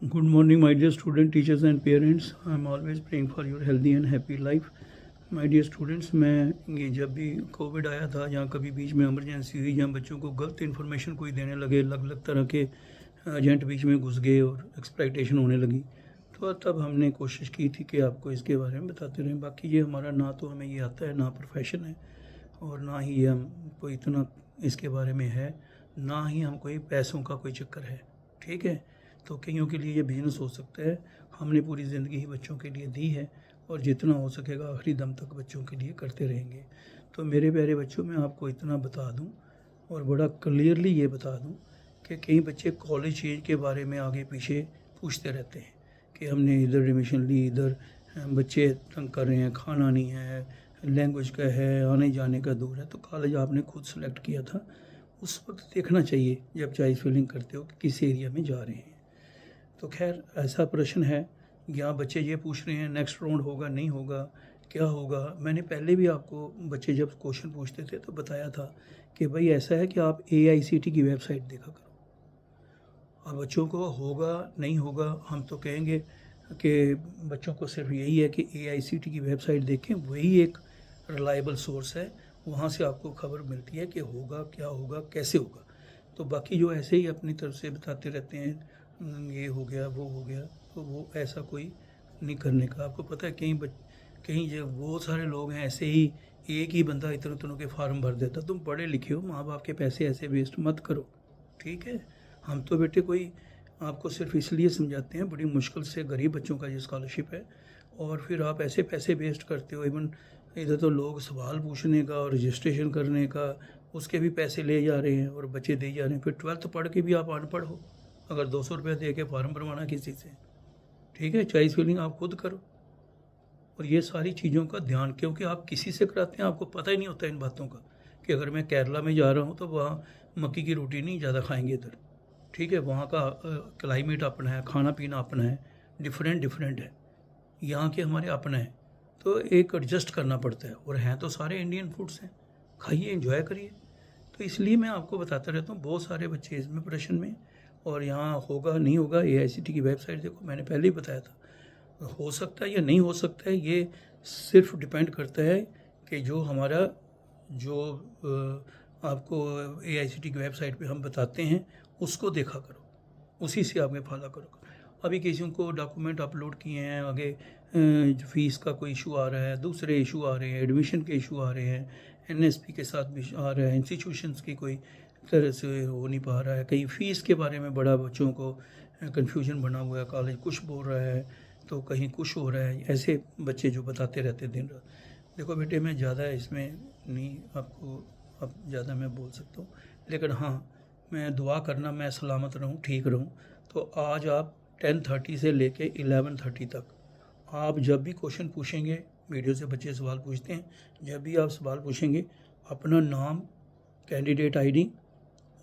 Good morning, my dear student, teachers and parents. I am always praying for your healthy and happy life. My dear students, मैं ये जब भी Covid आया था, जहाँ कभी बीच में इमरजेंसी हुई, जहाँ बच्चों को गलत इन्फॉर्मेशन कोई देने लगे, अलग अलग तरह के एजेंट बीच में घुस गए और एक्सप्लॉइटेशन होने लगी, तो तब हमने कोशिश की थी कि आपको इसके बारे में बताते रहें। बाकी ये हमारा ना तो हमें ये आता है, ना प्रोफेशन है, और ना ही हम कोई इतना इसके बारे में है, ना ही हम कोई पैसों का कोई चक्कर है। ठीक है, तो कईयों के लिए ये बिजनेस हो सकता है। हमने पूरी ज़िंदगी ही बच्चों के लिए दी है और जितना हो सकेगा आखिरी दम तक बच्चों के लिए करते रहेंगे। तो मेरे प्यारे बच्चों, मैं आपको इतना बता दूं और बड़ा क्लियरली ये बता दूं कि कई बच्चे कॉलेज चेंज के बारे में आगे पीछे पूछते रहते हैं कि हमने इधर एडमिशन ली, इधर बच्चे तंग कर रहे हैं, खाना नहीं है, लैंग्वेज का है, आने जाने का दूर है। तो कॉलेज आपने खुद सेलेक्ट किया था, उस वक्त देखना चाहिए जब चॉइस फिलिंग करते हो कि किस एरिया में जा रहे हैं। तो खैर ऐसा प्रश्न है, यहाँ बच्चे ये पूछ रहे हैं नेक्स्ट राउंड होगा नहीं होगा, क्या होगा। मैंने पहले भी आपको बच्चे जब क्वेश्चन पूछते थे तो बताया था कि भाई ऐसा है कि आप AICT की वेबसाइट देखा करो। अब बच्चों को होगा नहीं होगा, हम तो कहेंगे कि बच्चों को सिर्फ यही है कि AICT की वेबसाइट देखें, वही एक रिलायबल सोर्स है, वहाँ से आपको खबर मिलती है कि होगा क्या होगा कैसे होगा। तो बाकी जो ऐसे ही अपनी तरफ से बताते रहते हैं ये हो गया वो हो गया, तो वो ऐसा कोई नहीं करने का। आपको पता है कहीं जो बहुत सारे लोग हैं ऐसे ही, एक ही बंदा इतने इतनों के फार्म भर देता। तुम पढ़े लिखे हो, माँ बाप के पैसे ऐसे वेस्ट मत करो। ठीक है, हम तो बेटे कोई आपको सिर्फ इसलिए समझाते हैं, बड़ी मुश्किल से गरीब बच्चों का ये स्कॉलरशिप है, और फिर आप ऐसे पैसे वेस्ट करते हो। इवन इधर तो लोग सवाल पूछने का और रजिस्ट्रेशन करने का उसके भी पैसे ले जा रहे हैं और बच्चे दे जा रहे हैं। फिर 12th पढ़ के भी आप अनपढ़ हो अगर 200 रुपये दे के फार्म भरवाना किसी से। ठीक है, चॉइस फिलिंग आप खुद करो। और ये सारी चीज़ों का ध्यान, क्योंकि आप किसी से कराते हैं, आपको पता ही नहीं होता इन बातों का कि अगर मैं केरला में जा रहा हूँ तो वहाँ मक्की की रोटी नहीं ज़्यादा खाएंगे इधर। ठीक है, वहाँ का क्लाइमेट अपना है, खाना पीना अपना है, डिफरेंट है। यहाँ के हमारे अपना है, तो एक एडजस्ट करना पड़ता है। और हैं तो सारे इंडियन फूड्स हैं, खाइए एंजॉय करिए। तो इसलिए मैं आपको बताता रहता हूँ, बहुत सारे बच्चे इसमें प्रश्न में, और यहाँ होगा नहीं होगा AICT की वेबसाइट देखो, मैंने पहले ही बताया था। हो सकता है या नहीं हो सकता है, ये सिर्फ डिपेंड करता है कि जो हमारा जो आपको AICT की वेबसाइट पे हम बताते हैं उसको देखा करो, उसी से आगे फॉलो करो। अभी किसी को डॉक्यूमेंट अपलोड किए हैं, आगे फीस का कोई इशू आ रहा है, दूसरे इशू आ रहे हैं, एडमिशन के इशू आ रहे हैं, NSP के साथ भी आ रहा है, इंस्टीट्यूशंस की कोई तरह से हो नहीं पा रहा है, कहीं फ़ीस के बारे में बड़ा बच्चों को कन्फ्यूजन बना हुआ है, कॉलेज कुछ बोल रहा है तो कहीं कुछ हो रहा है। ऐसे बच्चे जो बताते रहते दिन रात। देखो बेटे, मैं ज़्यादा इसमें नहीं आपको अब ज़्यादा मैं बोल सकता हूँ, लेकिन हाँ मैं दुआ करना मैं सलामत रहूँ, ठीक रहूँ। तो आज आप 10:30 से लेके 11:30 तक आप जब भी क्वेश्चन पूछेंगे, वीडियो से बच्चे सवाल पूछते हैं, जब भी आप सवाल पूछेंगे अपना नाम, कैंडिडेट ID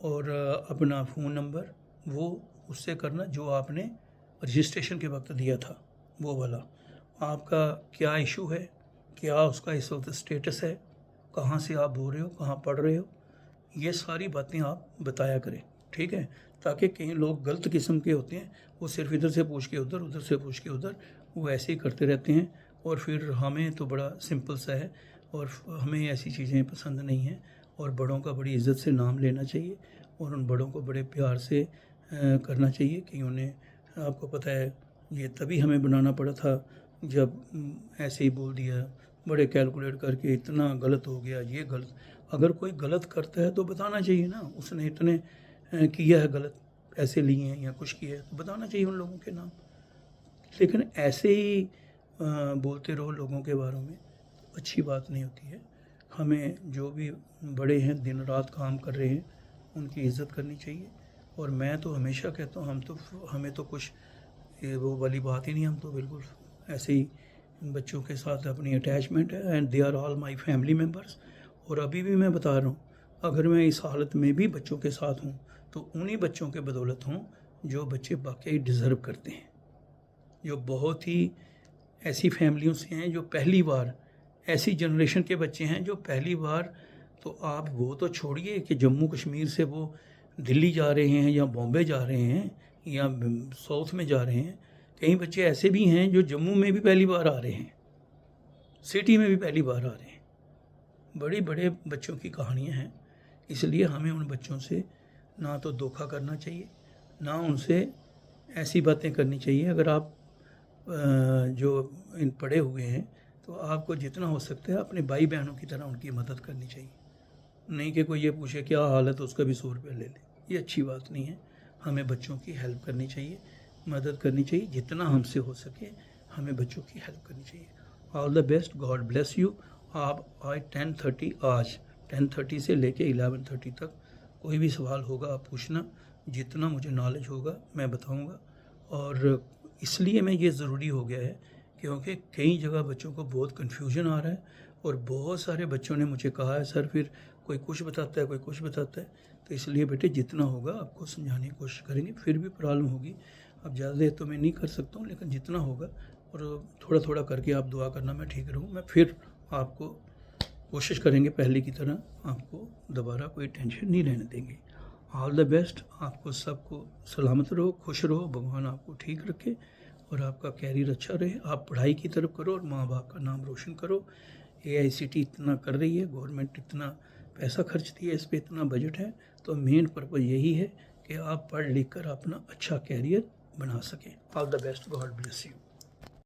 और अपना फ़ोन नंबर वो उससे करना जो आपने रजिस्ट्रेशन के वक्त दिया था, वो वाला। आपका क्या इशू है, क्या उसका इस वक्त स्टेटस है, कहाँ से आप बोल रहे हो, कहाँ पढ़ रहे हो, ये सारी बातें आप बताया करें। ठीक है, ताकि कई लोग गलत किस्म के होते हैं, वो सिर्फ इधर से पूछ के उधर, उधर से पूछ के उधर, वो ऐसे ही करते रहते हैं। और फिर हमें तो बड़ा सिंपल सा है और हमें ऐसी चीज़ें पसंद नहीं हैं। और बड़ों का बड़ी इज़्ज़त से नाम लेना चाहिए और उन बड़ों को बड़े प्यार से करना चाहिए कि उन्हें, आपको पता है ये तभी हमें बनाना पड़ा था जब ऐसे ही बोल दिया, बड़े कैलकुलेट करके इतना गलत हो गया, ये गलत। अगर कोई गलत करता है तो बताना चाहिए ना, उसने इतने किया है गलत, पैसे लिए हैं या कुछ किया है, तो बताना चाहिए उन लोगों के नाम। लेकिन ऐसे ही बोलते रहो लोगों के बारे में, तो अच्छी बात नहीं होती है। हमें जो भी बड़े हैं, दिन रात काम कर रहे हैं, उनकी इज़्ज़त करनी चाहिए। और मैं तो हमेशा कहता हूँ, हमें तो कुछ वो वाली बात ही नहीं, हम तो बिल्कुल ऐसे ही बच्चों के साथ अपनी अटैचमेंट है, and they are all my family members. और अभी भी मैं बता रहा हूँ, अगर मैं इस हालत में भी बच्चों के साथ हूँ तो उन्हीं बच्चों के बदौलत हूँ जो बच्चे वाकई डिज़र्व करते हैं, जो बहुत ही ऐसी फैमिलियों से हैं, जो पहली बार, ऐसी जनरेशन के बच्चे हैं जो पहली बार, तो आप वो तो छोड़िए कि जम्मू कश्मीर से वो दिल्ली जा रहे हैं या बॉम्बे जा रहे हैं, या साउथ में जा रहे हैं, कई बच्चे ऐसे भी हैं जो जम्मू में भी पहली बार आ रहे हैं, सिटी में भी पहली बार आ रहे हैं। बड़े बड़े बच्चों की कहानियाँ हैं। इसलिए हमें उन बच्चों से ना तो धोखा करना चाहिए, ना उनसे ऐसी बातें करनी चाहिए। अगर आप जो इन पढ़े हुए हैं तो आपको जितना हो सकता है अपने भाई बहनों की तरह उनकी मदद करनी चाहिए। नहीं कि कोई ये पूछे क्या हाल है तो उसका भी 100 रुपये ले ले, ये अच्छी बात नहीं है। हमें बच्चों की हेल्प करनी चाहिए, मदद करनी चाहिए, जितना हमसे हो सके हमें बच्चों की हेल्प करनी चाहिए। All the best, God bless you. आप आज 10:30 से लेके 11:30 तक कोई भी सवाल होगा आप पूछना, जितना मुझे नॉलेज होगा मैं बताऊंगा। और इसलिए मैं ये ज़रूरी हो गया है क्योंकि कई जगह बच्चों को बहुत कन्फ्यूजन आ रहा है और बहुत सारे बच्चों ने मुझे कहा है सर फिर कोई कुछ बताता है कोई कुछ बताता है। तो इसलिए बेटे जितना होगा आपको समझाने की कोशिश करेंगे। फिर भी प्रॉब्लम होगी, अब ज़्यादा देर तो मैं नहीं कर सकता हूँ, लेकिन जितना होगा और थोड़ा थोड़ा करके आप दुआ करना मैं ठीक रहूँ। मैं फिर आपको कोशिश करेंगे पहले की तरह, आपको दोबारा कोई टेंशन नहीं रहने देंगे। ऑल द बेस्ट, आपको सबको सलामत रहो, खुश रहो, भगवान आपको ठीक रखे और आपका कैरियर अच्छा रहे। आप पढ़ाई की तरफ करो और माँ बाप का नाम रोशन करो। AICT इतना कर रही है, गवर्नमेंट इतना पैसा खर्चती है, इस पर इतना बजट है, तो मेन पर्पज़ यही है कि आप पढ़ लिख कर अपना अच्छा कैरियर बना सकें। All the best, God bless you.